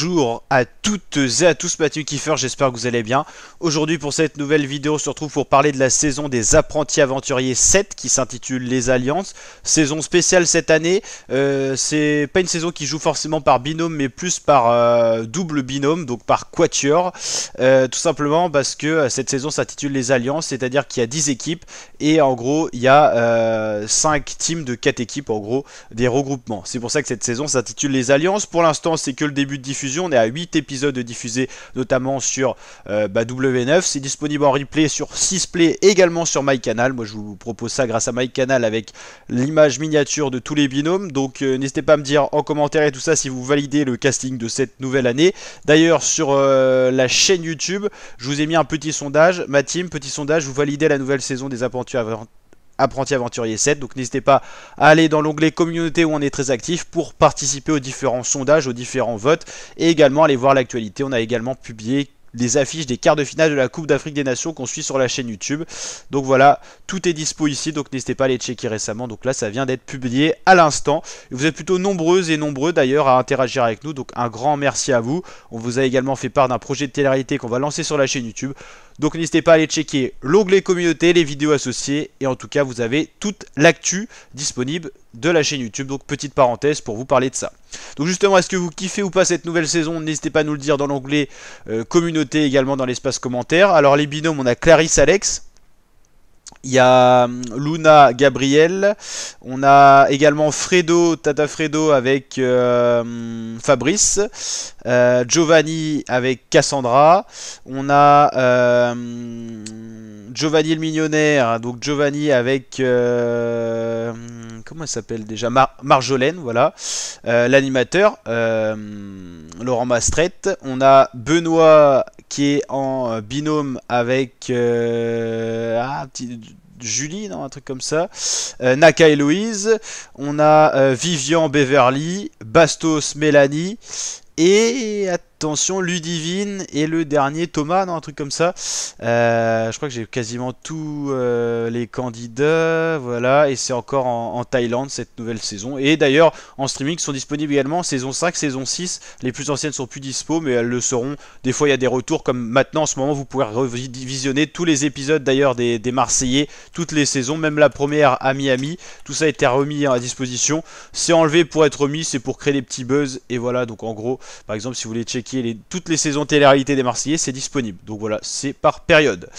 Bonjour à toutes et à tous, Mathieu Kiefer, j'espère que vous allez bien. Aujourd'hui pour cette nouvelle vidéo, on se retrouve pour parler de la saison des Apprentis Aventuriers 7 qui s'intitule Les Alliances. Saison spéciale cette année, c'est pas une saison qui joue forcément par binôme mais plus par double binôme, donc par quatuor. Tout simplement parce que cette saison s'intitule Les Alliances, c'est-à-dire qu'il y a 10 équipes et en gros il y a 5 teams de 4 équipes, en gros des regroupements. C'est pour ça que cette saison s'intitule Les Alliances. Pour l'instant c'est que le début de diffusion, on est à 8 épisodes diffusés notamment sur W9, c'est disponible en replay sur 6play, également sur MyCanal. Moi je vous propose ça grâce à MyCanal avec l'image miniature de tous les binômes, donc n'hésitez pas à me dire en commentaire et tout ça si vous validez le casting de cette nouvelle année. D'ailleurs sur la chaîne YouTube, je vous ai mis un petit sondage, ma team, petit sondage, vous validez la nouvelle saison des Apprentis Aventuriers 7, donc n'hésitez pas à aller dans l'onglet communauté où on est très actif pour participer aux différents sondages, aux différents votes et également aller voir l'actualité. On a également publié les affiches des quarts de finale de la Coupe d'Afrique des Nations qu'on suit sur la chaîne YouTube. Donc voilà, tout est dispo ici, donc n'hésitez pas à les checker récemment. Donc là, ça vient d'être publié à l'instant. Vous êtes plutôt nombreuses et nombreux d'ailleurs à interagir avec nous, donc un grand merci à vous. On vous a également fait part d'un projet de télé-réalité qu'on va lancer sur la chaîne YouTube. Donc n'hésitez pas à aller checker l'onglet communauté, les vidéos associées, et en tout cas vous avez toute l'actu disponible de la chaîne YouTube. Donc petite parenthèse pour vous parler de ça. Donc justement, est-ce que vous kiffez ou pas cette nouvelle saison? N'hésitez pas à nous le dire dans l'onglet communauté, également dans l'espace commentaire. Alors les binômes, on a Clarisse Alex, il y a Luna Gabriel, on a également Fredo, Tata Fredo avec Fabrice, Giovanni avec Cassandra, on a Giovanni le millionnaire, donc Giovanni avec comment elle s'appelle déjà, Marjolaine, voilà, l'animateur, Laurent Mastrette. On a Benoît qui est en binôme avec Julie, non, un truc comme ça, Naka Héloïse. On a Vivian Beverly, Bastos Mélanie et attention Ludivine et le dernier Thomas, non, un truc comme ça. Je crois que j'ai quasiment tous les candidats, voilà, et c'est encore en Thaïlande cette nouvelle saison. Et d'ailleurs en streaming sont disponibles également saison 5, saison 6, les plus anciennes sont plus dispo mais elles le seront. Des fois il y a des retours, comme maintenant en ce moment vous pouvez revisionner tous les épisodes d'ailleurs des Marseillais, toutes les saisons, même la première à Miami, tout ça a été remis à disposition. C'est enlevé pour être remis, c'est pour créer des petits buzz, et voilà. Donc en gros, par exemple si vous voulez checker toutes les saisons télé-réalité des Marseillais, c'est disponible. Donc voilà, c'est par période.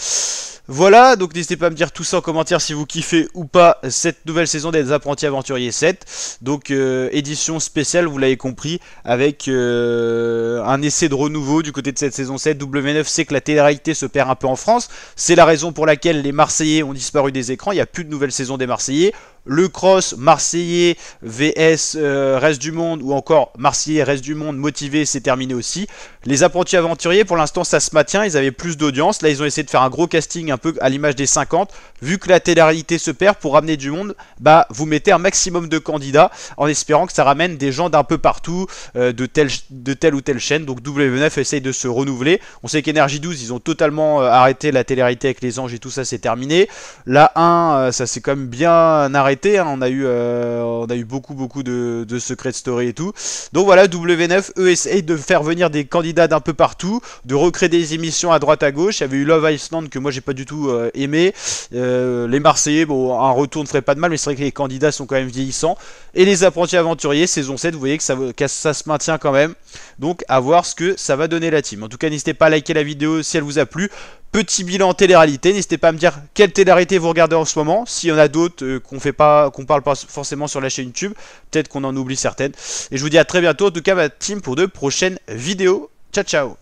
Voilà, donc n'hésitez pas à me dire tout ça en commentaire si vous kiffez ou pas cette nouvelle saison des Apprentis Aventuriers 7. Donc édition spéciale, vous l'avez compris, avec un essai de renouveau du côté de cette saison 7. W9 sait que la télé-réalité se perd un peu en France. C'est la raison pour laquelle les Marseillais ont disparu des écrans. Il n'y a plus de nouvelle saison des Marseillais. Le cross Marseillais vs Reste du Monde, ou encore Marseillais Reste du Monde motivé, c'est terminé aussi. Les Apprentis Aventuriers, pour l'instant ça se maintient, ils avaient plus d'audience. Là ils ont essayé de faire un gros casting un peu à l'image des 50. Vu que la télé-réalité se perd, pour ramener du monde, bah vous mettez un maximum de candidats en espérant que ça ramène des gens d'un peu partout, de telle ou telle chaîne. Donc W9 essaye de se renouveler. On sait qu'Energy 12 ils ont totalement arrêté la télé-réalité avec les anges et tout ça, c'est terminé. La 1 ça s'est quand même bien arrêté. On a eu beaucoup de secret story et tout. Donc voilà, W9 eux essayent de faire venir des candidats d'un peu partout, de recréer des émissions à droite à gauche. Il y avait eu Love Island que moi j'ai pas du tout aimé. Les Marseillais, bon, un retour ne ferait pas de mal, mais c'est vrai que les candidats sont quand même vieillissants. Et les Apprentis Aventuriers saison 7, vous voyez que ça se maintient quand même. Donc à voir ce que ça va donner la team. En tout cas, n'hésitez pas à liker la vidéo si elle vous a plu. Petit bilan télé-réalité, n'hésitez pas à me dire quelle télé-réalité vous regardez en ce moment. S'il y en a d'autres qu'on parle pas forcément sur la chaîne YouTube, peut-être qu'on en oublie certaines. Et je vous dis à très bientôt, en tout cas ma team, pour de prochaines vidéos. Ciao ciao.